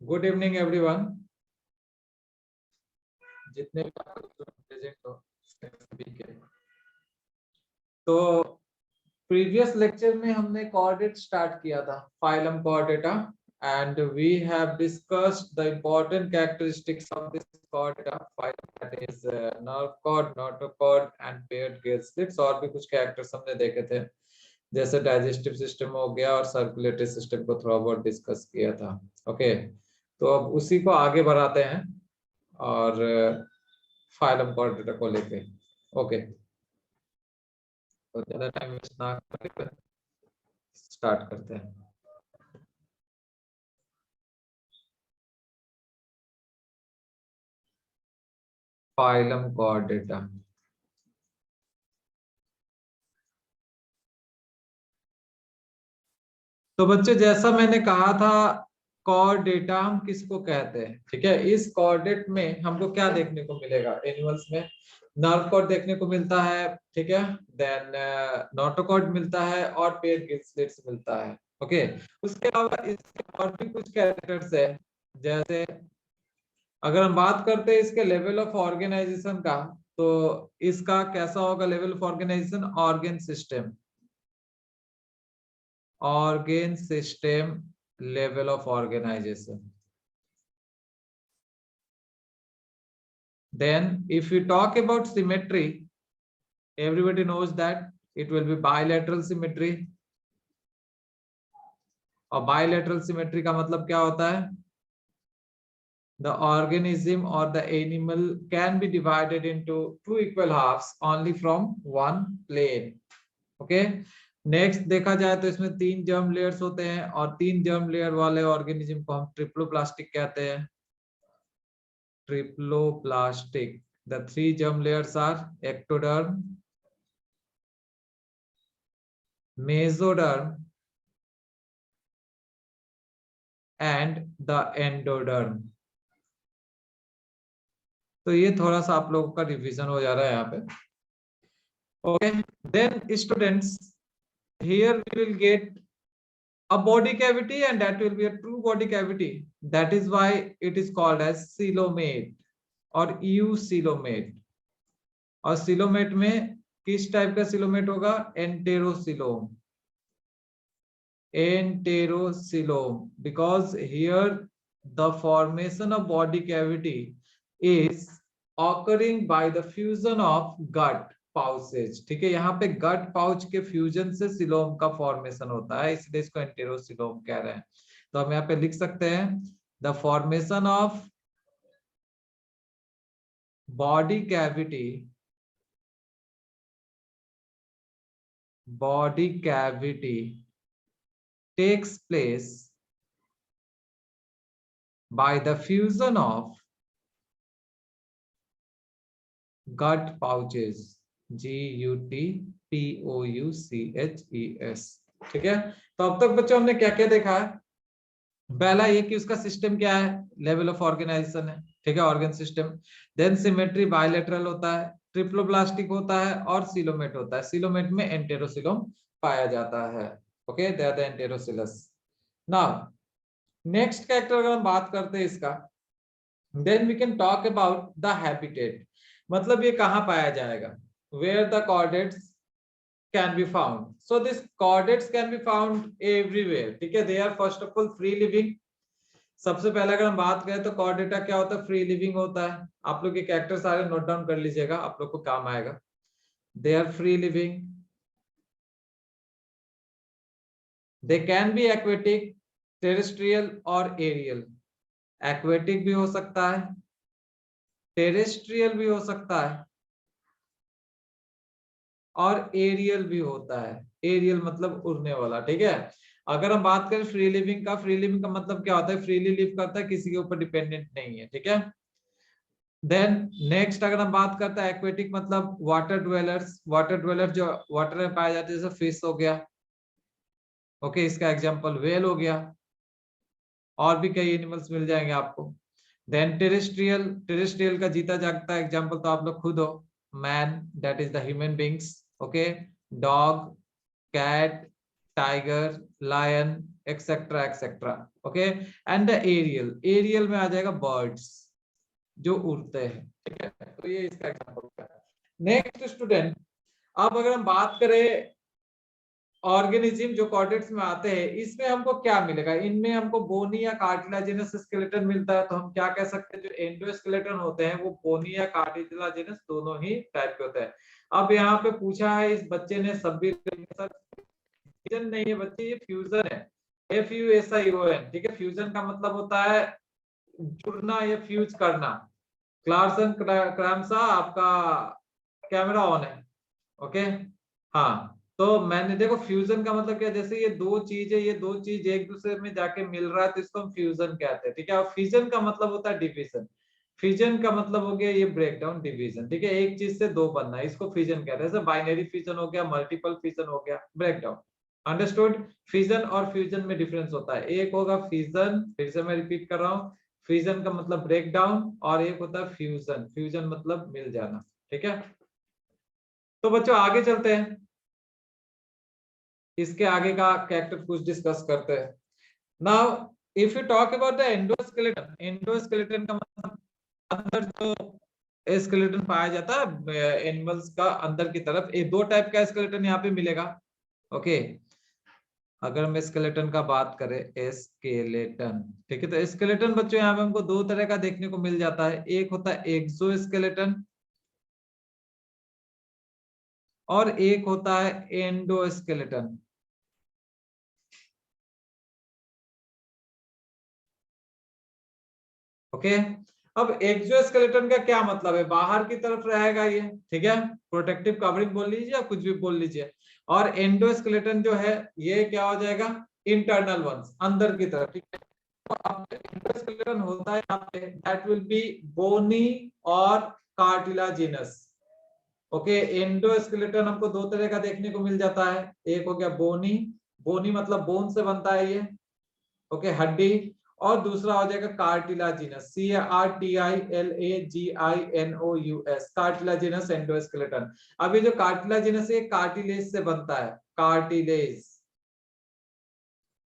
Good evening everyone. जितने भी present हो सभी के। तो प्रीवियस लेक्चर में हमने कोऑर्डिनेट स्टार्ट किया था, phylum coordinata, and we have discussed the important characteristics of this coordinata phylum, that is nerve cord, notochord and paired gill slits. और भी कुछ कैरेक्टर्स हमने देखे थे, जैसे डाइजेस्टिव सिस्टम हो गया और सर्कुलेटरी सिस्टम को थोड़ा बहुत डिस्कस किया था। ओके, तो अब उसी को आगे बढ़ाते हैं और फाइलम कोऑर्डिनेटा को लेके। ओके, तो ज्यादा टाइम वेस्ट ना करके स्टार्ट करते हैं। फाइलम कोऑर्डिनेटा। तो बच्चे, जैसा मैंने कहा था, कोऑर्डिनेटा हम किसको कहते हैं? ठीक है, इस कोऑर्डिनेट में हमको क्या देखने को मिलेगा? एनिमल्स में नर्व कॉर्ड देखने को मिलता है, ठीक है, देन नोटोकॉर्ड मिलता है और पेयर गिल स्लिट्स मिलता है। ओके, उसके अलावा इसके और भी कुछ कैरेक्टर्स है। जैसे अगर हम बात करते हैं इसके लेवल ऑफ ऑर्गेनाइजेशन का, तो इसका कैसा होगा level of organization? Organ system, organ system level of organization. Then if we talk about symmetry, everybody knows that it will be bilateral symmetry. और bilateral symmetry का मतलब क्या होता है? The organism or the animal can be divided into two equal halves only from one plane. Okay, next देखा जाए तो इसमें 3 जर्म लेयर्स होते हैं और 3 जर्म लेयर वाले ऑर्गेनिज्म को हम ट्रिप्लोप्लास्टिक कहते हैं। Triploplastic. The 3 germ layers are ectoderm, mesoderm and the endoderm. तो ये थोड़ा सा आप लोगों का रिवीजन हो जा रहा है यहाँ पे। Okay, then students, here we will get a body cavity and that will be a true body cavity. That is why it is called as coelomate और eucoelomate. और coelomate में किस टाइप का coelomate होगा? enterocoelom. Enterocoelom, because here the formation of body cavity is occurring by the fusion of gut pouches. ठीक है, यहाँ पे gut pouch के फ्यूजन से सिलोम का फॉर्मेशन होता है, इसलिए इसको एंटेरोसिलोम कह रहे हैं। तो हम यहाँ पे लिख सकते हैं the formation of body cavity takes place by the fusion of gut pouches, GUTPOUCHES। ठीक है, तो अब तक बच्चों हमने क्या क्या देखा है? पहला ये कि उसका सिस्टम क्या है, लेवल ऑफ ऑर्गेनाइजेशन है, ठीक है, organ system. Then symmetry bilateral होता है, ट्रिप्लोप्लास्टिक होता है और सिलोमेट होता है। सिलोमेट में एंटेरोसिलोम पाया जाता है। Okay, they are the enterocoelous. Now next character अगर हम बात करते हैं इसका, then we can talk about the habitat. मतलब ये कहाँ पाया जाएगा? Where the chordates can be found. So this chordates can be found everywhere. ठीक है, they are first of all free living. सबसे पहले अगर हम बात करें तो कॉर्डेटा क्या होता है? फ्री लिविंग होता है। आप लोग ये कैरेक्टर सारे नोट डाउन कर लीजिएगा, आप लोग को काम आएगा। They are free living, they can be aquatic, terrestrial और एरियल। एक्वेटिक भी हो सकता है, टेरेस्ट्रियल भी हो सकता है और एरियल भी होता है। एरियल मतलब उड़ने वाला। ठीक है, अगर हम बात करें फ्री लिविंग का, फ्री लिविंग का मतलब क्या होता है? फ्रीली लिव करता है, किसी के ऊपर डिपेंडेंट नहीं है। ठीक है, देन नेक्स्ट अगर हम बात करते हैं एक्वेटिक मतलब वाटर ड्वेलर्स। वाटर ड्वेलर जो वाटर में पाए जाते हैं, जैसे फिश हो गया, ओके, इसका एग्जांपल व्हेल हो गया, और भी कई एनिमल्स मिल जाएंगे आपको। देन टेरेस्ट्रियल, टेरेस्ट्रियल का जीता जागता एग्जांपल तो आप लोग खुद हो, man, that is the human beings. Okay, dog, cat, tiger, lion, etcetera etcetera. Okay, and the aerial, aerial में आ जाएगा बर्ड्स जो उड़ते हैं, ठीक है। तो ये इसका एग्जांपल है। नेक्स्ट स्टूडेंट, अब अगर हम बात करें ऑर्गेनिज्म जो कॉर्डेट्स में आते हैं, इसमें हमको क्या मिलेगा? इनमें हमको बोनी या कार्टिलाजिनस स्केलेटन मिलता है। तो हम क्या कह सकते हैं, जो एंडोस्केलेटन होते हैं वो बोनी या कार्टिलाजिनस दोनों ही टाइप के होते हैं। अब यहाँ पे पूछा है इस बच्चे ने, सब भी फ्यूजन नहीं है बच्चे, ये फ्यूजन है, FUSION, ठीक है। फ्यूजन का मतलब होता है जुड़ना या फ्यूज करना। क्लार्सन क्रैमसा, आपका कैमरा ऑन है, ओके। हाँ, तो मैंने देखो फ्यूजन का मतलब क्या, जैसे ये दो चीज है, ये दो चीज एक दूसरे में जाके मिल रहा है तो इसको हम फ्यूजन कहते हैं, ठीक है। और फिजन का मतलब होता है डिवीजन। फिजन का मतलब हो गया ये ब्रेक डाउन, डिवीजन, ठीक है। एक चीज से दो बनना, इसको फिजन कहते हैं। जैसे बाइनरी फिजन हो गया, मल्टीपल फिजन हो गया, ब्रेक डाउन। अंडरस्टूड? फिजन और फ्यूजन में डिफरेंस होता है। एक होगा फिजन, फिर से मैं रिपीट कर रहा हूँ, फिजन का मतलब ब्रेक डाउन, और एक होता है फ्यूजन, फ्यूजन मतलब मिल जाना, ठीक है। तो बच्चों आगे चलते हैं, इसके आगे का कैरेक्टर कुछ डिस्कस करते हैं। Now if you talk about the endoskeleton, endoskeleton का मतलब अंदर जो स्केलेटन पाया जाता है एनिमल्स का अंदर की तरफ। ये दो टाइप का स्केलेटन यहाँ पे मिलेगा, ओके। अगर हम स्केलेटन का बात करें, स्केलेटन, ठीक है, तो स्केलेटन बच्चों यहाँ पे हमको दो तरह का देखने को मिल जाता है। एक होता है एक्सोस्केलेटन और एक होता है एंडोस्केलेटन, ओके। अब एक्सोस्केलेटन का क्या मतलब है? बाहर की तरफ रहेगा ये, ठीक है, प्रोटेक्टिव कवरिंग बोल लीजिए या कुछ भी बोल लीजिए। और एंडोस्केलेटन जो है ये क्या हो जाएगा? इंटरनल वंस, अंदर की तरफ, ठीक है। तो अब एंडोस्केलेटन होता है यहाँ पे, दैट विल बी बोनी और कार्टिलाजिनस, ओके। एंडोस्केलेटन हमको दो तरह का देखने को मिल जाता है। एक हो गया बोनी, बोनी मतलब बोन से बनता है ये, ओके, हड्डी। और दूसरा हो जाएगा कार्टिलाजिनस, CARTILAGINOUS, कार्टिलाजिनस एंडोस्केलेटन। अब ये जो कार्टिलाजिनस है कार्टिलेज से बनता है, कार्टिलेज,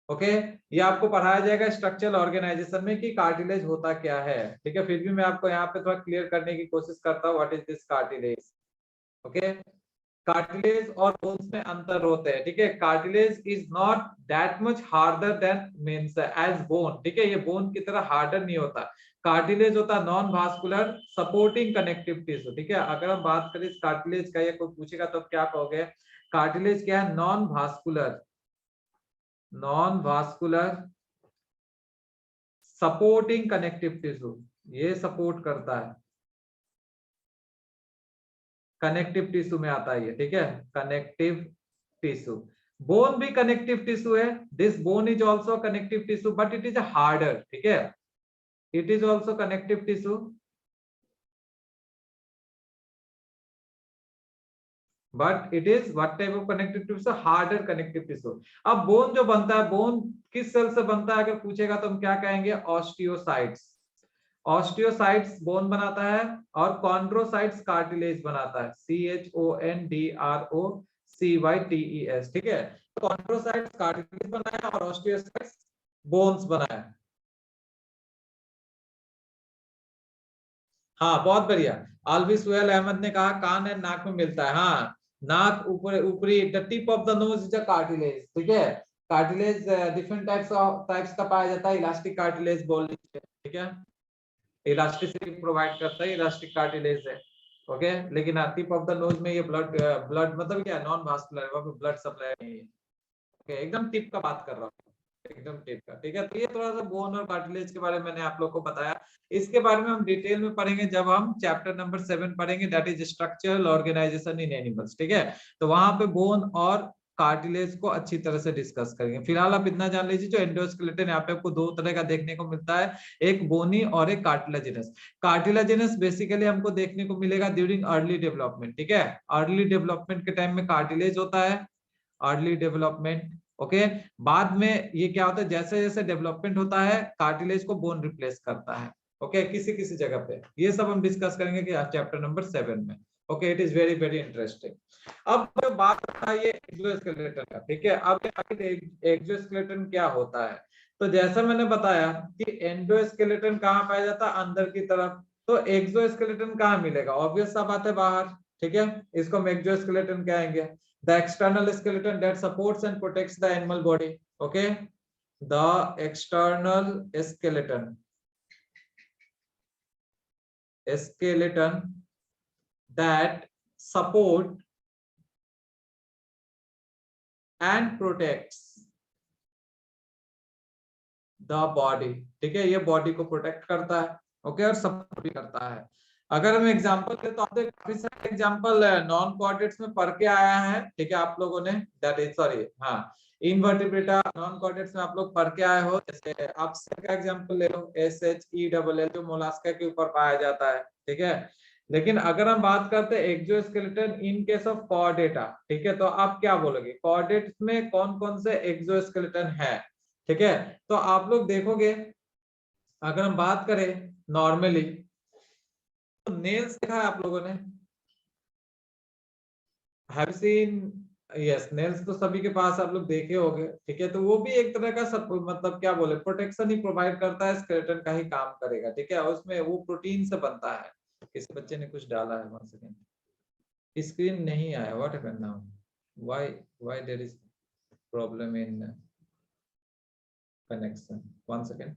ओके। ये आपको पढ़ाया जाएगा स्ट्रक्चरल ऑर्गेनाइजेशन में कि कार्टिलेज होता क्या है, ठीक है। फिर भी मैं आपको यहाँ पे थोड़ा क्लियर करने की कोशिश करता हूँ, what is this cartilage, okay. Cartilage और बोन्स में अंतर होते हैं, ठीक है। Cartilage is not that much harder than means as bone, ठीक है। ये बोन की तरह हार्डर नहीं होता। कार्टिलेज होता है non vascular supporting connective tissue, ठीक है। अगर हम बात करें इस कार्टिलेज का, ये कोई पूछेगा तो क्या कहोगे? कार्टिलेज क्या है? Non vascular, non vascular supporting connective tissue, ये सपोर्ट करता है, कनेक्टिव टिश्यू में आता है ये, ठीक है, कनेक्टिव टिश्यू। बोन भी कनेक्टिव टिश्यू है, this bone is also connective tissue but it is harder, ठीक है। It is also connective tissue but it is what type of connective tissue? Harder connective tissue. अब bone जो बनता है, bone किस cell से बनता है अगर पूछेगा तो हम क्या कहेंगे? ऑस्टियोसाइट्स, ऑस्टियोसाइट्स बोन बनाता है और कॉन्ड्रोसाइट्स कार्टिलेज बनाता है, CHONDROCYTES, ठीक है। कॉन्ड्रोसाइट्स कार्टिलेज बनाया और ऑस्टियोसाइट्स बोन्स बनाया। हाँ, बहुत बढ़िया। आलवी सुहेल अहमद ने कहा कान एंड नाक में मिलता है। हाँ, नाक ऊपर ऊपरी, the tip of the nose is a cartilage, ठीक है। कार्टिलेज डिफरेंट टाइप्स का पाया जाता है, इलास्टिक कार्टिलेज बोल लीजिए, ठीक है। इलास्टिसिटी प्रोवाइड करता है, इलास्टिक कार्टिलेज है, ओके। लेकिन टिप ऑफ द नोज में ये ब्लड ब्लड मतलब क्या, नॉन वास्कुलर, वहां पे ब्लड सप्लाई नहीं है, ओके। एकदम टिप का बात कर रहा हूँ, एकदम टिप का, ठीक है। तो ये थोड़ा सा बोन और कार्टिलेज के बारे में मैंने आप लोग को बताया। इसके बारे में हम डिटेल में पढ़ेंगे जब हम चैप्टर नंबर 7 पढ़ेंगे, that is structural organization in animals, ठीक है। तो वहां पे बोन और कार्टिलेज को अच्छी तरह से डिस्कस करेंगे। फिलहाल आप इतना जान लीजिए, जो एंडोस्केलेटन यहाँ पे आपको दो तरह का देखने को मिलता है, एक बोनी और एक कार्टिलाजिनस। कार्टिलाजिनस बेसिकली हमको देखने को मिलेगा ड्यूरिंग अर्ली डेवलपमेंट, ठीक है। अर्ली डेवलपमेंट के टाइम में कार्टिलेज होता है, अर्ली डेवलपमेंट, ओके। बाद में ये क्या होता है, जैसे जैसे डेवलपमेंट होता है कार्टिलेज को बोन रिप्लेस करता है, ओके, किसी किसी जगह पे। ये सब हम डिस्कस करेंगे कि चैप्टर नंबर 7 में, okay, it is very very interesting. अब जो बात है ये एक्सोस्केलेटन का, ठीक है। अब एक्सोस्केलेटन क्या होता है, तो जैसा मैंने बताया कि एंडोस्केलेटन कहाँ पाया जाता है, अंदर की तरफ। तो एक्सोस्केलेटन कहाँ मिलेगा, ऑब्वियस सा बात है बाहर, ठीक है। इसको हम एक्सोस्केलेटन कहेंगे, the external skeleton that supports and protects the animal body. Okay, the external skeleton that support and protects the body, ठीक है। ये बॉडी को प्रोटेक्ट करता है, ओके, और सपोर्ट भी करता है। अगर हम एग्जांपल दें तो आपने काफी सारे एग्जांपल नॉन कॉर्डेट्स में पढ़ के आया है, ठीक है, आप लोगों ने, दैट इज सॉरी, हाँ, इनवर्टिब्रेटा नॉन कॉर्डेट्स में आप लोग पढ़ के आए हो। जैसे आप का एग्जांपल ले लो, SHELL जो मोलास्का के ऊपर पाया जाता है, ठीक है। लेकिन अगर हम बात करते हैं exoskeleton in case of Chordata, ठीक है, तो आप क्या बोलोगे, कॉर्डेट्स में कौन कौन से एक्सोस्केलेटन है, ठीक है। तो आप लोग देखोगे, अगर हम बात करें नॉर्मली, तो नेल्स देखा है आप लोगों ने, हैव सीन, यस, नेल्स तो सभी के पास आप लोग देखे होंगे, ठीक है। तो वो भी एक तरह का सब, मतलब क्या बोले, प्रोटेक्शन ही प्रोवाइड करता है, स्केलेटन का ही काम करेगा, ठीक है। और उसमें वो प्रोटीन से बनता है। किसी बच्चे ने कुछ डाला है, 1 सेकंड, स्क्रीन नहीं आया, what happened now, why there is problem in connection, 1 second.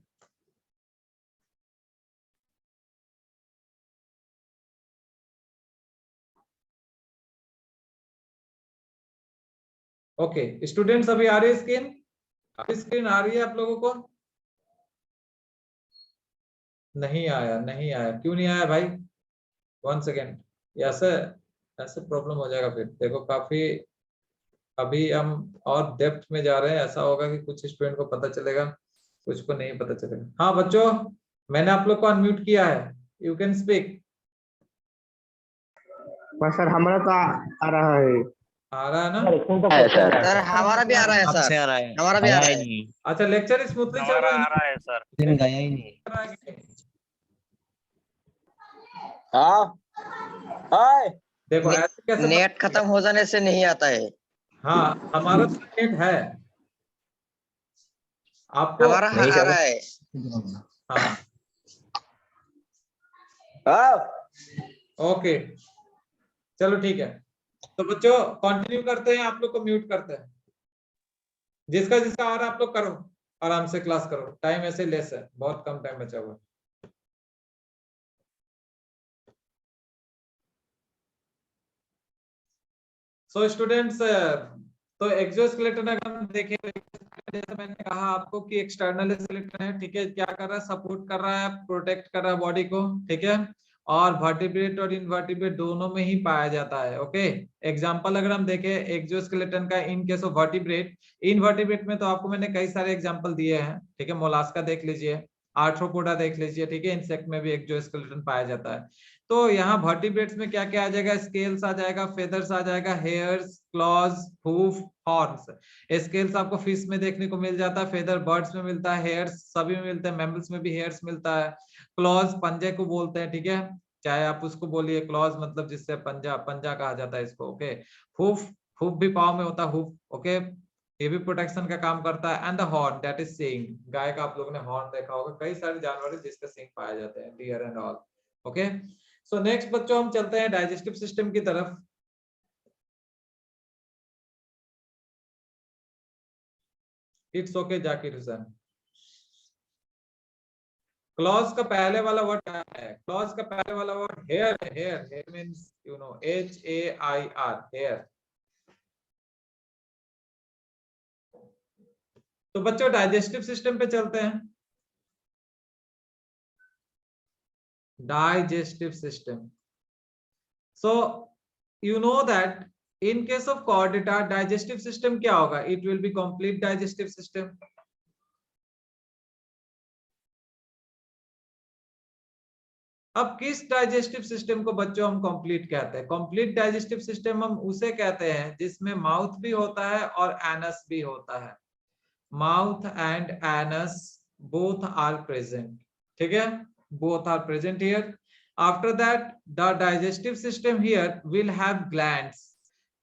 Okay students, अभी आ रही है स्क्रीन, स्क्रीन आ रही है आप लोगों को? नहीं आया, नहीं आया, क्यों नहीं आया भाई? 1 सेकेंड, ऐसे ऐसे प्रॉब्लम हो जाएगा फिर, देखो काफी, अभी हम और डेप्थ में जा रहे हैं, ऐसा होगा कि कुछ स्टूडेंट को पता चलेगा, कुछ को नहीं पता चलेगा। हाँ बच्चों, मैंने आप लोग को अनम्यूट किया है, यू कैन स्पीक। सर हमारा तो आ रहा है। आ रहा है ना? सर हमारा भी आ रहा है, सर आपसे आ रहा है, हमारा भी आ गया रहा ही है। नहीं, अच्छा, लेक्चर स्मूथली चल हमारा रहा आ है रहा है सर, ना? गया ही नहीं। हाँ हाय, देखो ऐसे कैसे नेट खत्म हो जाने से नहीं आता है। हाँ, हमारा तो नेट है, आपको हमारा नहीं आ सर, रहा है। हाँ, ओके, चलो ठीक है। तो बच्चों कंटिन्यू करते हैं, आप लोग को म्यूट करते हैं, जिसका जिसका आ रहा है आप लोग करो, आराम से क्लास करो, टाइम ऐसे लेस है, बहुत कम टाइम बचा हुआ है। सो स्टूडेंट्स, तो एक्सोस्केलेटन अगर हम देखें, जैसे मैंने कहा आपको कि एक्सटर्नल स्केलेटन है, ठीक है, क्या कर रहा है, सपोर्ट कर रहा है, प्रोटेक्ट कर रहा है बॉडी को, ठीक है। और वर्टिब्रेट और इनवर्टिब्रेट दोनों में ही पाया जाता है, ओके। एग्जांपल अगर हम देखें एक्सोस्केलेटन का इन केस ऑफ वर्टिब्रेट, इनवर्टिब्रेट में तो आपको मैंने कई सारे एग्जांपल दिए हैं, ठीक है। मोलास्का देख लीजिए, आर्थ्रोपोडा देख लीजिए, ठीक है। इंसेक्ट में भी एक्सोस्केलेटन पाया जाता है। तो यहाँ वर्टिब्रेट्स में क्या क्या आ जाएगा, स्केल्स आ जाएगा, फेदर्स आ जाएगा, hairs, clause, hoof, horns. Scales आपको फिश में देखने को मिल जाता है, फेदर बर्ड्स में मिलता है, हेयर्स सभी में मिलते हैं, मैमल्स में भी हेयर्स मिलता है। क्लॉज पंजे को बोलते हैं, ठीक है, चाहे आप उसको बोलिए क्लॉज, मतलब जिससे पंजा पंजा कहा जाता है इसको, ओके। हूफ, हूफ भी पाँव में होता है, हूफ, ओके, ये भी प्रोटेक्शन का काम करता है। And the horn that is सींग, गाय का आप लोगों ने हॉर्न देखा होगा, कई सारे जानवर है जिसके सींग पाए जाते हैं, deer and all, okay. So next बच्चों हम चलते हैं डाइजेस्टिव सिस्टम की तरफ। It's okay Zakir Hussain. Clause का पहले वाला वर्ड क्या है, क्लॉज का पहले वाला वर्ड हेयर है, hair, hair means you know HAIR, hair. तो बच्चों डाइजेस्टिव सिस्टम पे चलते हैं। Digestive system, so you know that in case of chordata digestive system क्या होगा, it will be complete digestive system. अब किस डाइजेस्टिव सिस्टम को बच्चों हम कंप्लीट कहते हैं, कंप्लीट डाइजेस्टिव सिस्टम हम उसे कहते हैं जिसमें माउथ भी होता है और एनस भी होता है। Mouth and anus both are present, ठीक है, both are present here. After that the digestive system here will have glands,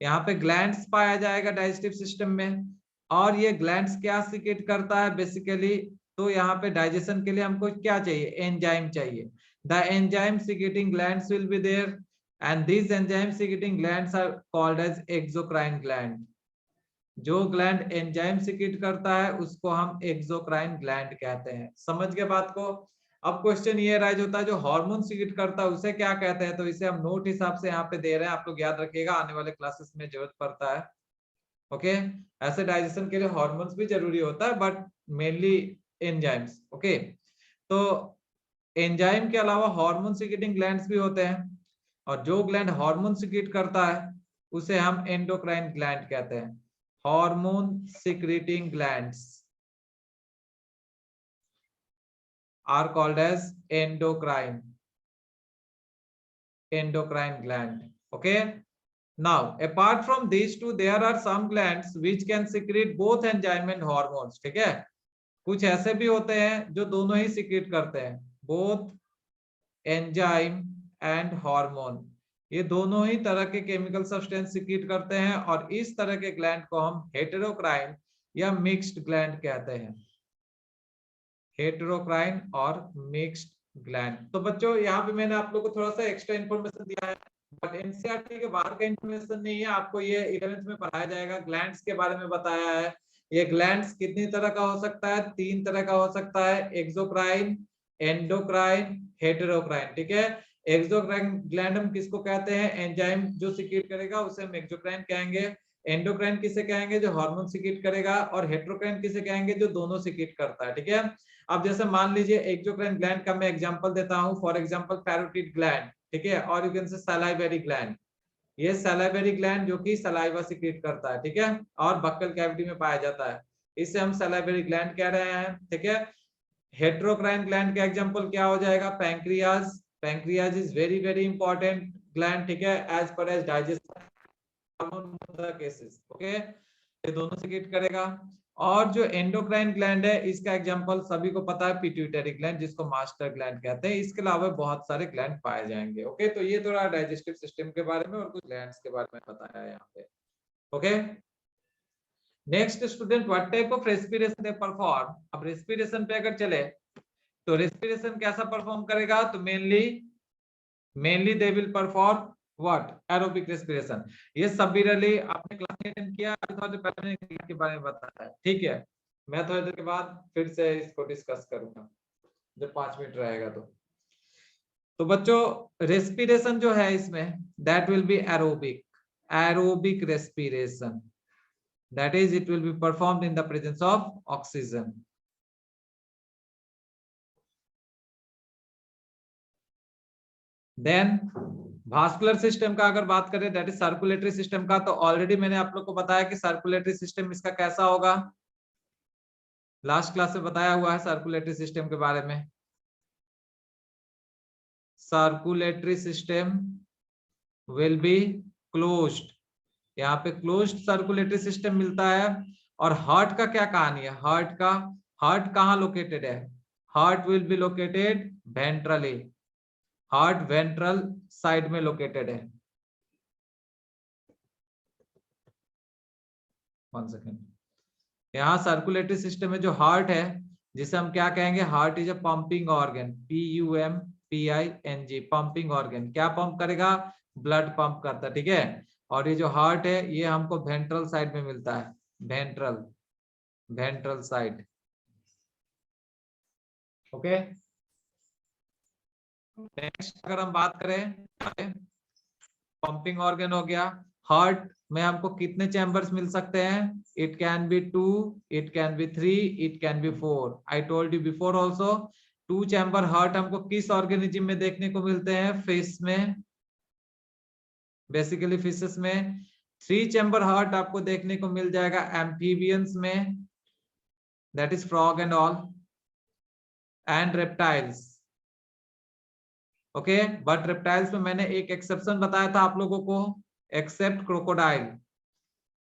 यहाँ पे ग्लैंड्स पाया जाएगा डाइजेस्टिव सिस्टम में, और ये ग्लैंड्स क्या सीक्रेट करता है बेसिकली, तो यहाँ पे डाइजेशन के लिए हमको क्या चाहिए, एंजाइम चाहिए। The enzyme secreting glands will be there and these enzyme secreting glands are called as exocrine gland। जो ग्लैंड एंजाइम सीक्रेट करता है उसको हम एक्सोक्राइन ग्लैंड कहते हैं। समझ गए बात को। अब क्वेश्चन ये राइज होता है जो हार्मोन सीक्रेट करता है उसे क्या कहते हैं, तो इसे हम नोट हिसाब से यहाँ पे दे रहे हैं, आप लोग याद रखिएगा, आने वाले क्लासेस में जरूरत पड़ता है। ओके, ऐसे डाइजेशन के लिए हार्मोन्स भी जरूरी होता है बट मेनली एंजाइम्स। ओके, तो एंजाइम के अलावा हार्मोन सीक्रेटिंग ग्लैंड्स भी होते हैं, और जो ग्लैंड हार्मोन सीक्रेट करता है उसे हम एंडोक्राइन ग्लैंड कहते हैं। Hormone secreting glands are called as endocrine gland। Okay, now apart from these two there are some glands which can secrete both enzyme and hormones। ठीक है, कुछ ऐसे भी होते हैं जो दोनों ही सीक्रेट करते हैं, both एंजाइम एंड हार्मोन, ये दोनों ही तरह के केमिकल सब्सटेंस सीक्रेट करते हैं, और इस तरह के ग्लैंड को हम हेटेरोक्राइन या मिक्स्ड ग्लैंड कहते हैं। हेटेरोक्राइन और मिक्स्ड ग्लैंड। तो बच्चों यहाँ पे मैंने आप लोगों को थोड़ा सा एक्स्ट्रा इन्फॉर्मेशन दिया है, बट एनसीईआरटी के बाहर का इन्फॉर्मेशन नहीं है, आपको ये 11th में पढ़ाया जाएगा। ग्लैंड्स के बारे में बताया है, ये ग्लैंड्स कितनी तरह का हो सकता है, 3 तरह का हो सकता है, एक्सोक्राइन, एंडोक्राइन, हेटेरोक्राइन। ठीक है, एक्सोक्राइन ग्लैंड हम किसको कहते हैं, एंजाइम जो सीक्रेट करेगा उसे हम एक्सोक्राइन कहेंगे। एंडोक्राइन किसे कहेंगे, जो हार्मोन सीक्रेट करेगा, और हेटेरोक्राइन किसे कहेंगे, जो दोनों सीक्रेट करता है। ठीक है, अब जैसे मान लीजिए एक्सोक्राइन ग्लैंड का मैं एग्जांपल देता हूं, फॉर एग्जांपल पैरोटिड ग्लैंड। ठीक है, और you can say salivary gland, ये सलाइवरी ग्लैंड जो कि सलाइवा सीक्रेट करता है। ठीक है, और बक्कल कैविटी में पाया जाता है, इसे हम सलाइवरी ग्लैंड कह रहे हैं। ठीक है, हेटेरोक्राइन ग्लैंड का एग्जांपल क्या हो जाएगा, pancreas. Pancreas is very important gland. ठीक है, as per as digestion cases. Okay, ये दोनों सीक्रेट करेगा। और जो एंडोक्राइन ग्लैंड है इसका एग्जांपल सभी को पता है, पिट्यूटरी ग्लैंड, जिसको मास्टर ग्लैंड कहते हैं। इसके अलावा बहुत सारे ग्लैंड पाए जाएंगे। ओके, तो ये थोड़ा डाइजेस्टिव सिस्टम के बारे में और कुछ ग्लैंड्स के बारे में बताया है यहाँ पे। Okay, next student, what type of respiration they perform. अब रेस्पिरेशन पे अगर चले तो रेस्पिरेशन कैसा परफॉर्म करेगा, तो mainly they will perform what, aerobic respiration. ये सबीरली आपने क्लास में अटेंड किया, थोड़ा पहले के बारे में बताया है। ठीक है, मैं थोड़ी देर के बाद फिर से इसको डिस्कस करूंगा जब 5 मिनट रहेगा। तो बच्चों रेस्पिरेशन जो है इसमें that will be aerobic respiration, that is it will be performed in the presence of oxygen. Then vascular system का अगर बात करें, दैट इज सर्कुलेटरी सिस्टम का, तो ऑलरेडी मैंने आप लोग को बताया कि सर्कुलेटरी सिस्टम इसका कैसा होगा, लास्ट क्लास में बताया हुआ है सर्कुलेटरी सिस्टम के बारे में। Circulatory system will be closed, यहाँ पे क्लोज्ड सर्कुलेटरी सिस्टम मिलता है। और हार्ट का क्या कहानी है, हार्ट कहाँ लोकेटेड है, heart will be located ventrally, heart ventral side में लोकेटेड है। 1 सेकेंड, यहाँ सर्कुलेटरी सिस्टम में जो हार्ट है जिसे हम क्या कहेंगे, heart is a pumping organ, PUMPING, pumping organ. क्या पंप करेगा, ब्लड पंप करता है। ठीक है, और ये जो हार्ट है ये हमको वेंट्रल साइड में मिलता है, वेंट्रल साइड। ओके, नेक्स्ट अगर हम बात करें, पंपिंग ऑर्गन हो गया। हार्ट में हमको कितने चैम्बर्स मिल सकते हैं, it can B 2, it can B 3, it can B 4। I told you before also, 2 chamber heart हमको किस ऑर्गेनिज्म में देखने को मिलते हैं, फिश में, बेसिकली फिशेस में। 3 चैम्बर हार्ट आपको देखने को मिल जाएगा एम्फीबियंस में, that is frog and all, and reptiles. Okay, but reptiles में मैंने एक एक्सेप्शन बताया था आप लोगों को, एक्सेप्ट क्रोकोडाइल।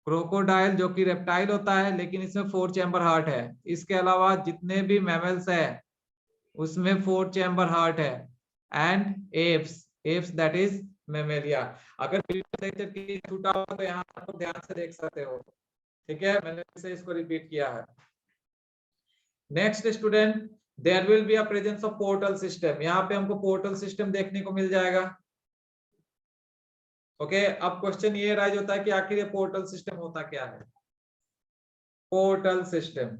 क्रोकोडाइल जो कि रेप्टाइल होता है लेकिन इसमें 4 चैम्बर हार्ट है। इसके अलावा जितने भी मैमल्स है उसमें 4 चैम्बर हार्ट है। And apps that is Mammalia. अगर छूटा हुआ तो यहाँ आपको ध्यान से देख सकते हो, ठीक है, मैंने इसे इसको रिपीट किया है। Next student, there will be a presence of portal system, यहाँ पे हमको पोर्टल सिस्टम देखने को मिल जाएगा। ओके, अब क्वेश्चन ये राइज होता है कि आखिर ये पोर्टल सिस्टम होता क्या है। पोर्टल सिस्टम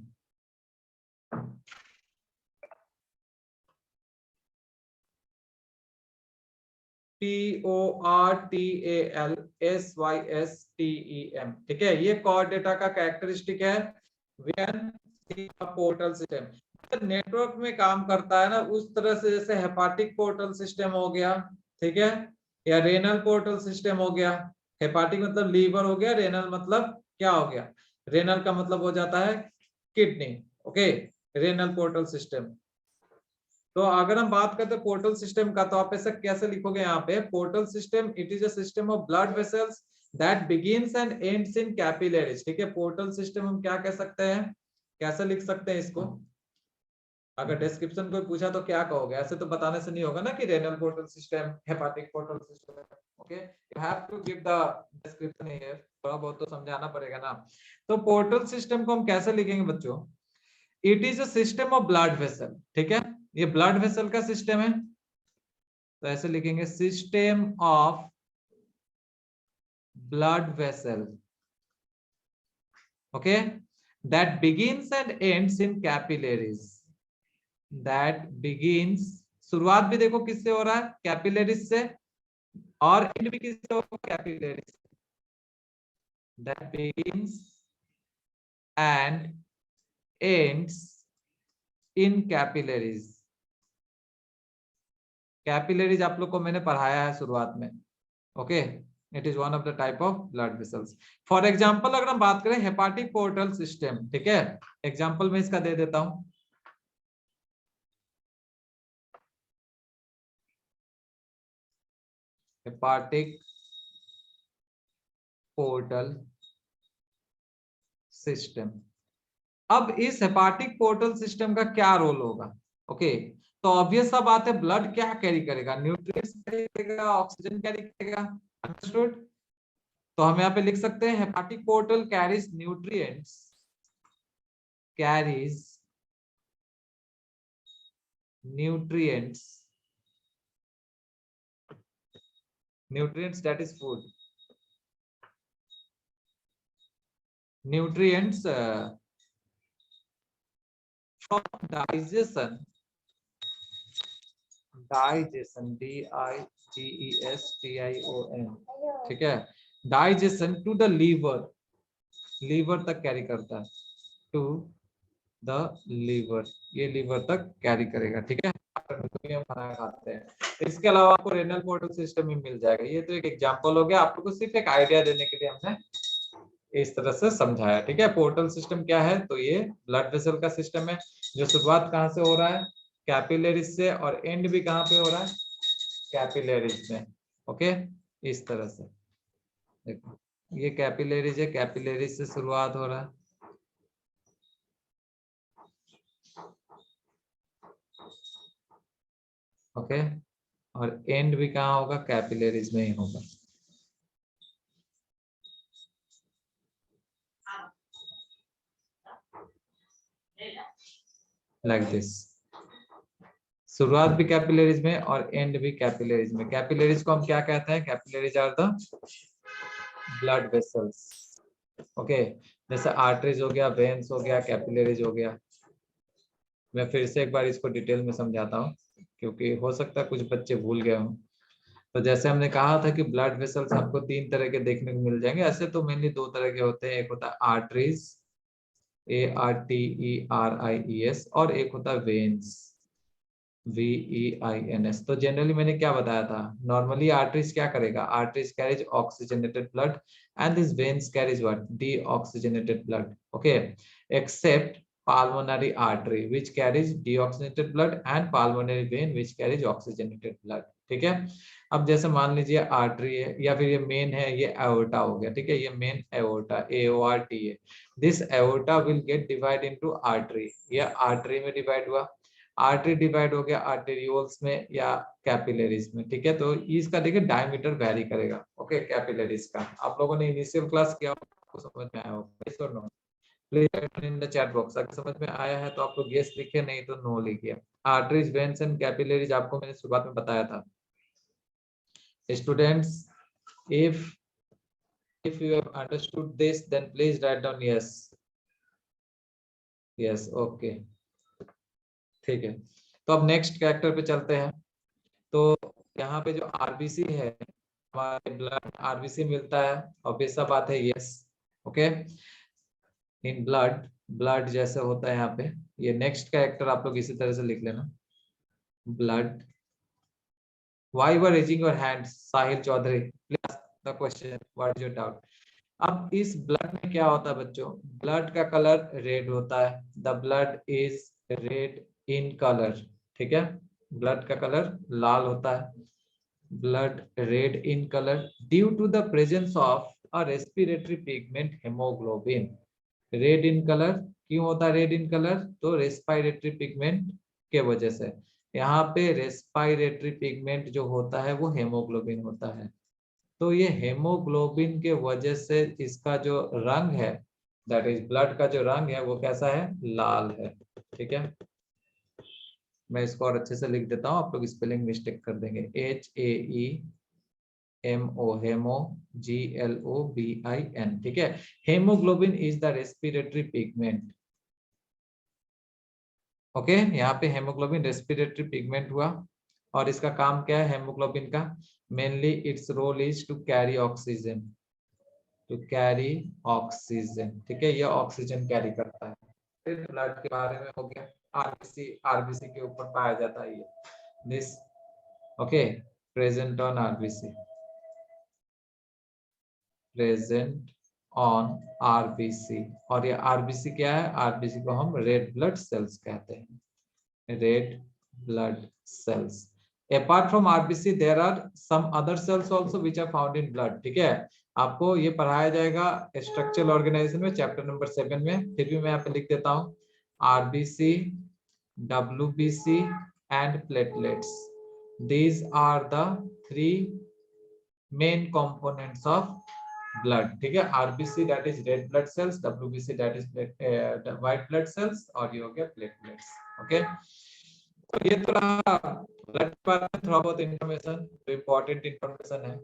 PORTALSYSTEM, ठीक है, ये कॉर डेटा का कैरेक्टरिस्टिक है व्हेन पोर्टल सिस्टम नेटवर्क में काम करता है ना, उस तरह से जैसे हेपाटिक पोर्टल सिस्टम हो गया, ठीक है, या रेनल पोर्टल सिस्टम हो गया। हेपाटिक मतलब लीवर हो गया, रेनल मतलब क्या हो गया, रेनल का मतलब हो जाता है kidney. Okay, renal portal system. तो अगर हम बात करते हैं पोर्टल सिस्टम का, तो आप ऐसा कैसे लिखोगे यहाँ पे, portal system it is a system of blood vessels that begins and ends in capillaries, ठीक है। पोर्टल सिस्टम हम क्या कह सकते हैं, कैसे लिख सकते हैं इसको, अगर डिस्क्रिप्शन कोई पूछा तो क्या कहोगे, ऐसे तो बताने से नहीं होगा ना कि renal portal system, hepatic portal system. Okay, you have to give the description here, थोड़ा बहुत तो समझाना पड़ेगा ना। तो पोर्टल सिस्टम को हम कैसे लिखेंगे बच्चों, it is a system of blood vessel, ठीक है, ये ब्लड वेसल का सिस्टम है, तो ऐसे लिखेंगे system of blood vessel, okay, that begins and ends in capillaries, that begins, शुरुआत भी देखो किससे हो रहा है, कैपिलरीज से, और एंड भी किससे हो रहा है, capillaries, that begins and ends in capillaries. Capillaries आप लोग को मैंने पढ़ाया है शुरुआत में। Okay, it is one of the type of blood vessels. For example अगर हम बात करें हेपाटिक पोर्टल सिस्टम, ठीक है, एग्जांपल मैं इसका दे देता हूं, हेपाटिक पोर्टल सिस्टम। अब इस हेपाटिक पोर्टल सिस्टम का क्या रोल होगा, ओके, तो ऑब्वियस सा बात है, ब्लड क्या कैरी करेगा, न्यूट्रिएंट्स कैरी करेगा, ऑक्सीजन कैरी करेगा, अंडरस्टूड। तो हम यहाँ पे लिख सकते हैं hepatic portal carries nutrients, carries nutrients that is food, nutrients from digestion DIGESTION, ठीक है, डाइजेशन टू द लीवर तक कैरी करता है, टू द लीवर, ये लीवर तक कैरी करेगा, ठीक है, हम खाना खाते हैं। इसके अलावा आपको रेनल पोर्टल सिस्टम भी मिल जाएगा। ये तो एक एग्जांपल हो गया, आप लोग को सिर्फ एक आइडिया देने के लिए हमने इस तरह से समझाया, ठीक है। पोर्टल सिस्टम क्या है, तो ये ब्लड वेसल का सिस्टम है, जो शुरुआत कहाँ से हो रहा है, कैपिलरीज से, और एंड भी कहाँ पे हो रहा है, कैपिलरीज में। ओके, इस तरह से देखो, ये कैपिलरीज है, कैपिलरीज से शुरुआत हो रहा है, ओके, और एंड भी कहाँ होगा, कैपिलरीज में ही होगा। लाइक दिस, शुरुआत भी कैपिलरीज में और एंड भी कैपिलरीज में। कैपिलरीज को हम क्या कहते हैं, capillaries are the blood vessels, okay, जैसे आर्टरीज हो गया, वेन्स हो गया, कैपिलरीज हो गया। मैं फिर से एक बार इसको डिटेल में समझाता हूँ, क्योंकि हो सकता है कुछ बच्चे भूल गए हों। तो जैसे हमने कहा था कि ब्लड वेसल्स आपको 3 तरह के देखने को मिल जाएंगे, ऐसे तो मेनली 2 तरह के होते हैं, एक होता है आर्टरीज, ARTERIES, और एक होता है वेन्स, VEINS। तो जनरली मैंने क्या बताया था, नॉर्मली आर्टरीज क्या करेगा, arteries carries oxygenated blood and this veins carries what, deoxygenated blood, okay, except pulmonary artery which carries deoxygenated blood and pulmonary vein which carries oxygenated blood, ठीक है। अब जैसे मान लीजिए आर्टरी है, या फिर ये मेन है, ये एओर्टा हो गया, ठीक है, ये मेन एओर्टा, AORT है। This aorta will get divide into artery, ये आर्टरी में डिवाइड हुआ, आर्टरी डिवाइड हो गया आर्टेरियोल्स में या कैपिलरीज में, ठीक है। तो इसका देखिए डायमीटर वेरी करेगा, ओके। कैपिलरीज का आप लोगों ने इनिशियल क्लास किया, आपको समझ में आया होगा, please in the chat box. अगर समझ में आया है तो आप लोग यस लिखे, नहीं तो नो लिखिए। आर्टरीज, वेन्स एंड कैपिलरीज आपको मैंने शुरुआत में बताया था। Students, if you have understood this, then please write down yes. Yes, okay, ठीक है। तो अब नेक्स्ट कैरेक्टर पे चलते हैं। तो यहाँ पे जो आरबीसी है, हमारे ब्लड आरबीसी मिलता है, ऑब्वियस सा बात है, yes, okay. In blood, blood जैसे होता है यहाँ पे, ये नेक्स्ट कैरेक्टर आप लोग इसी तरह से लिख लेना, blood. Why you are raising your hand, Sahil Chaudhary? Please ask the question. What is your doubt? अब इस ब्लड में क्या होता है बच्चों? ब्लड का कलर रेड होता है। The blood is red in colour, ठीक है। ब्लड का कलर लाल होता है, blood red in colour due to the presence of a respiratory pigment haemoglobin. Red in colour क्यों होता है? रेड इन कलर तो रेस्पिरेटरी पिगमेंट के वजह से। यहाँ पे रेस्पिरेटरी पिगमेंट जो होता है वो हेमोग्लोबिन होता है। तो ये हेमोग्लोबिन के वजह से इसका जो रंग है, दैट इज ब्लड का जो रंग है, वो कैसा है? लाल है, ठीक है। मैं इसको और अच्छे से लिख देता हूँ, आप लोग स्पेलिंग मिस्टेक कर देंगे। HAEMO, हेमो, GLOBIN, ठीक है। Haemoglobin is the respiratory pigment, okay. यहाँ पे हेमोग्लोबिन रेस्पिरेटरी पिगमेंट हुआ, और इसका काम क्या है हेमोग्लोबिन का? Mainly its role is to carry oxygen, to carry oxygen, ठीक है। ये ऑक्सीजन कैरी करता है। फिर ब्लड के बारे में हो गया, आरबीसी, आरबीसी के ऊपर पाया जाता है ये, this, okay, present on RBC, present on RBC. और ये आरबीसी क्या है? आरबीसी को हम रेड ब्लड सेल्स कहते हैं, red blood cells. Apart from RBC, there are some other cells also which are found in blood, ठीक है। आपको ये पढ़ाया जाएगा स्ट्रक्चरल ऑर्गेनाइजेशन में, चैप्टर नंबर 7 में। फिर भी मैं यहाँ पे लिख देता हूँ, RBC, WBC and platelets. These are the three main components of blood, ठीक है। RBC that is red blood cells, WBC that is white blood cells, और ये हो गया platelets, ओके। तो ये तो रहा ब्लड के बारे में थोड़ा बहुत इंफॉर्मेशन, तो इम्पोर्टेंट इंफॉर्मेशन है।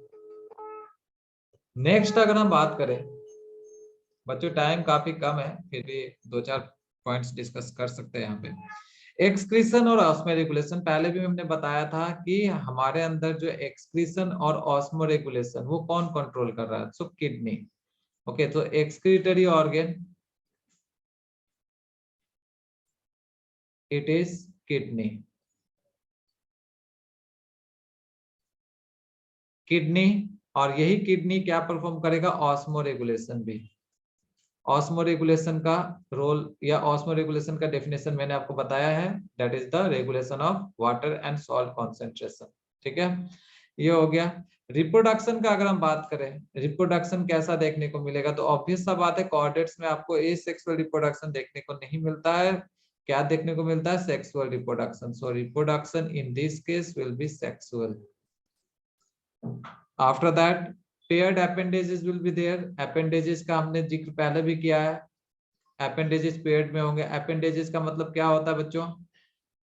नेक्स्ट अगर हम बात करें बच्चों, टाइम काफी कम है, फिर भी 2-4 पॉइंट्स डिस्कस कर सकते हैं यहाँ पे। एक्सक्रीशन और ऑस्मोरेगुलेशन, पहले भी हमने बताया था कि हमारे अंदर जो एक्सक्रीशन और ऑस्मोरेगुलेशन वो कौन कंट्रोल कर रहा है? So kidney, okay. तो excretory organ, it is kidney, kidney. और यही किडनी क्या परफॉर्म करेगा? ऑस्मो रेगुलेशन भी। ऑस्मो रेगुलेशन का रोल या ऑस्मो रेगुलेशन का डेफिनेशन मैंने आपको बताया है, that is the regulation of water and salt concentration, ठीक है। ये हो गया। रिप्रोडक्शन का अगर हम बात करें, रिप्रोडक्शन कैसा देखने को मिलेगा? तो ऑब्वियस सा बात है, कॉर्डेट्स में आपको एसेक्सुअल रिप्रोडक्शन देखने को नहीं मिलता है। क्या देखने को मिलता है? Sexual reproduction. So reproduction in this case will be sexual. After that paired appendages will be there. appendages का हमने जिक्र पहले भी किया है, appendages पेयर्ड में होंगे। appendages का मतलब क्या होता है बच्चों?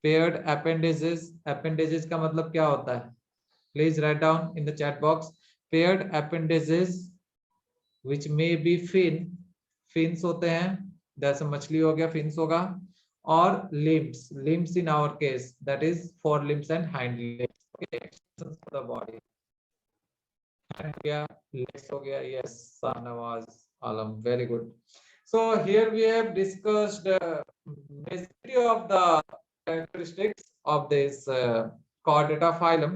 पेयर्ड appendages, appendages का मतलब क्या होता है? Please write down in the chat box. Paired appendages which may be fin, fins होते हैं, जैसे मछली हो गया फिन्स होगा, और limbs, limbs in our case that is forelimbs and hind limbs, okay, extensions of the body. Legs हो गया, yes, Shahnawaz Alam, very good. So here we have discussed majority of the characteristics of this chordata phylum,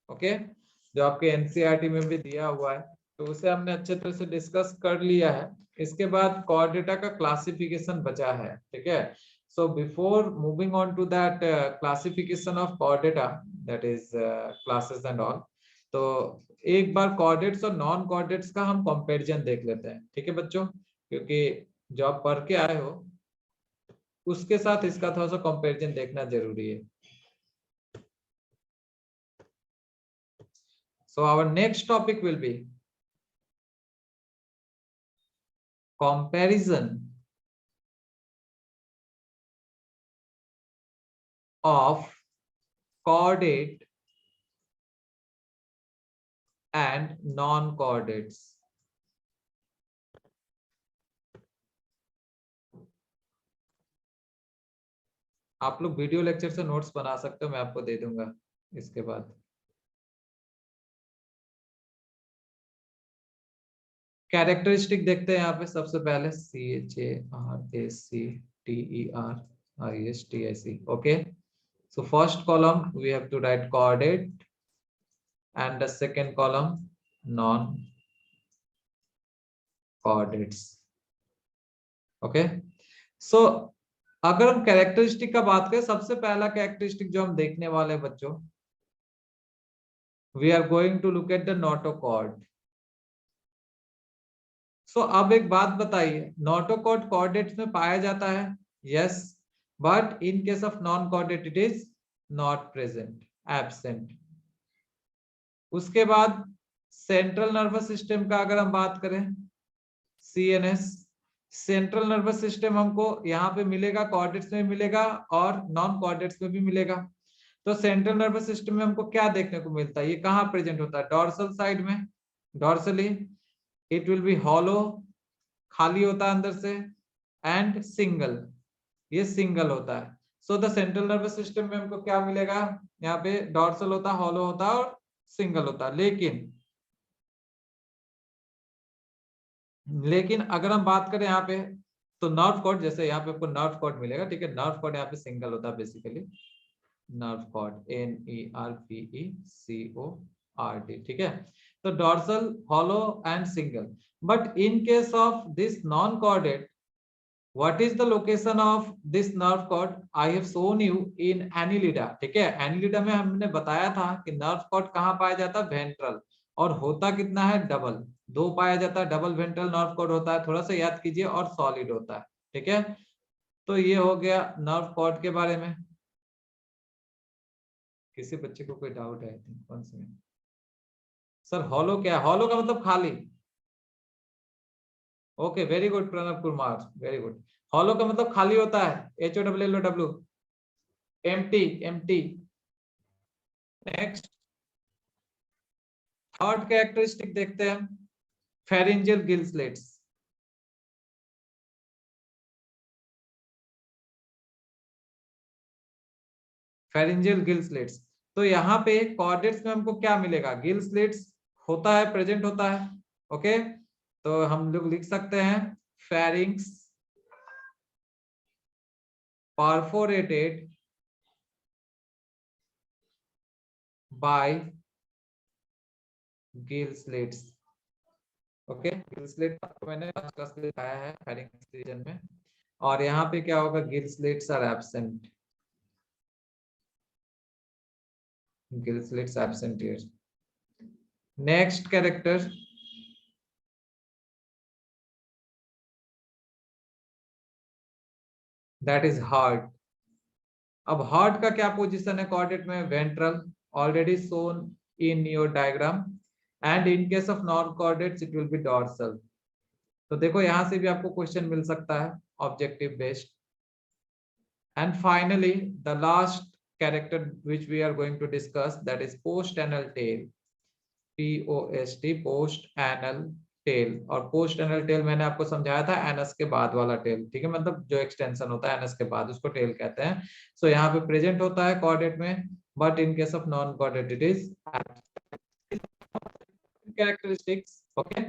okay, जो आपके NCERT में भी दिया हुआ है, तो उसे हमने अच्छे तरह से डिस्कस कर लिया है। इसके बाद chordata का क्लासिफिकेशन बचा है, ठीक है। So before moving on to that classification of chordata, that is classes and all, तो एक बार कॉर्डेट्स और नॉन कॉर्डेट्स का हम कंपैरिजन देख लेते हैं, ठीक है बच्चों, क्योंकि जो आप पढ़ के आए हो उसके साथ इसका थोड़ा सा कंपैरिजन देखना जरूरी है। So our next topic will be comparison of coordinate and non-coordinates। आप लोग वीडियो लेक्चर से नोट्स बना सकते हो, मैं आपको दे दूंगा इसके बाद। कैरेक्टरिस्टिक देखते हैं यहाँ पे सबसे पहले CHARACTERISTIC। Okay, so first column we have to write coordinate and the second column non coordinates। Okay, so अगर हम कैरेक्टरिस्टिक का बात करें, सबसे पहला कैरेक्टरिस्टिक जो हम देखने वाले हैं बच्चों, we are going to look at the notochord. So अब एक बात बताइए, नोटोकॉर्ड कोऑर्डिनेट्स में पाया जाता है, yes, but in case of non coordinate it is not present, absent. उसके बाद सेंट्रल नर्वस सिस्टम का अगर हम बात करें, CNS, सेंट्रल नर्वस सिस्टम हमको यहाँ पे मिलेगा, कोऑर्डिनेट्स में मिलेगा और नॉन कोऑर्डिनेट्स में भी मिलेगा। तो सेंट्रल नर्वस सिस्टम में हमको क्या देखने को मिलता है, ये कहाँ प्रेजेंट होता है, डॉर्सल साइड में, dorsally it will B hollow, खाली होता है अंदर से, एंड सिंगल, ये सिंगल होता है। So the central nervous system में हमको क्या मिलेगा, यहाँ पे डॉर्सल होता है, हॉलो होता है और सिंगल होता है। लेकिन अगर हम बात करें यहाँ पे, तो नर्व कॉर्ड, जैसे यहाँ पे आपको नर्व कॉर्ड मिलेगा, ठीक है, नर्व कॉर्ड यहाँ पे सिंगल होता है बेसिकली, नर्व कॉर्ड NERVECORD, ठीक है। तो dorsal, hollow and single. But in case of this non chordate, what is the location of this nerve cord? I have shown you in annelida, ठीक है। annelida में हमने बताया था कि नर्व कॉर्ड कहाँ पाया जाता है, वेंट्रल, और होता कितना है, डबल, दो पाया जाता है, डबल वेंट्रल नर्व कॉर्ड होता है, थोड़ा सा याद कीजिए, और सॉलिड होता है, ठीक है। तो ये हो गया नर्व कॉर्ड के बारे में। किसी बच्चे को कोई डाउट है? कौन से में सर, हॉलो क्या है? हॉलो का मतलब खाली। Okay, very good Pranab Kumar, very good. Hollow का मतलब खाली होता है, HOLLOW, empty, empty. Next, third characteristic देखते हैं, pharyngeal gill slits. Pharyngeal gill slits, तो यहाँ पे कोऑर्डिनेट्स में हमको क्या मिलेगा, गिल स्लिट्स होता है, प्रेजेंट होता है। ओके, तो हम लोग लिख सकते हैं pharynx perforated bye gill slits. Okay, Gill slit आपको मैंने लास्ट क्लास में दिखाया है फेरिंक्स रीजन में, और यहाँ पे क्या होगा, gill slits are absent, gill slits absent here. Next character, that is heart. अब हार्ट का क्या पोजीशन है कोऑर्डिनेट में, ventral, already shown in your diagram, and in case of non coordinates it will be dorsal. तो देखो यहाँ से भी आपको क्वेश्चन मिल सकता है, objective based. And finally the last character which we are going to discuss, that is post anal tail, POST, post anal tail। और post anal tail मैंने आपको समझाया था, एनस के बाद वाला टेल, ठीक है, मतलब जो एक्सटेंशन होता है एनस के बाद, उसको टेल कहते हैं। सो यहाँ पे प्रेजेंट होता है कोऑर्डिनेट में, but in case of non coordinate it is characteristics, okay,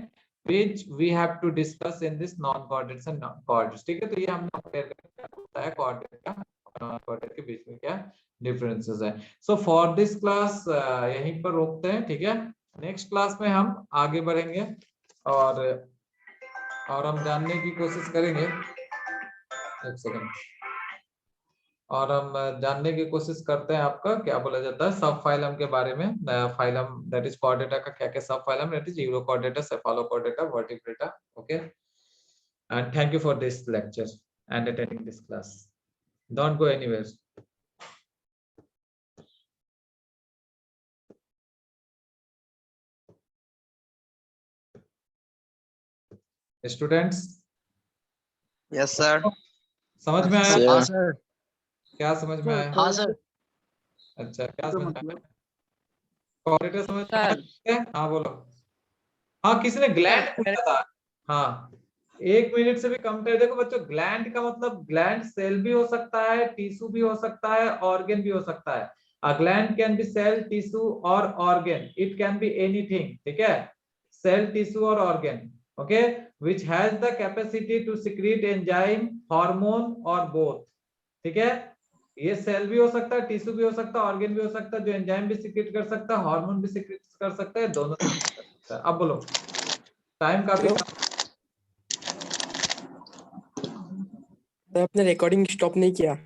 which we have to discuss in this non coordinates and non coordinates, ठीक है। तो ये हमने कंपेयर करके होता है कोऑर्डिनेट का और नॉन कोऑर्डिनेट के बीच में क्या डिफरेंसेस है। सो फॉर दिस क्लास यहीं पर रोकते हैं, ठीक है। नेक्स्ट क्लास में हम आगे बढ़ेंगे और हम जानने की कोशिश करेंगे, एक सेकंड, और हम जानने की कोशिश करते हैं आपका क्या बोला जाता है सब फाइलम के बारे में। फाइलम दैट इज कोऑर्डिनेटा का क्या क्या सब phylum, that is urocoordinata, cephalocoordinata, vertebrata. Okay, and thank you for this lecture and attending this class. Don't go anywhere. Students yes sir. समझ में आया? हाँ सर। क्या समझ में आया? हाँ सर। अच्छा, क्या समझ में आया? कोऑर्डिनेटर समझ में आया? हाँ बोलो। हाँ, किसी ने ग्लैंड पूछा था। हाँ, 1 मिनट से भी कम टाइम। देखो बच्चों, ग्लैंड का मतलब ग्लैंड सेल भी हो सकता है, टिश्यू भी हो सकता है, ऑर्गन भी हो सकता है। A gland can be cell, tissue और organ. It can be anything, ठीक है? सेल, टिश्यू और organ, okay, which has the capacity to secrete enzyme, hormone और बोथ, ठीक है? ये सेल भी हो सकता है, टिश्यू भी हो सकता है, ऑर्गन भी हो सकता है, जो एंजाइम भी सिक्रीट कर सकता है, हार्मोन भी सिक्रीट कर सकता है, दोनों कर सकता है। अब बोलो, टाइम काफी आपने रिकॉर्डिंग स्टॉप नहीं किया।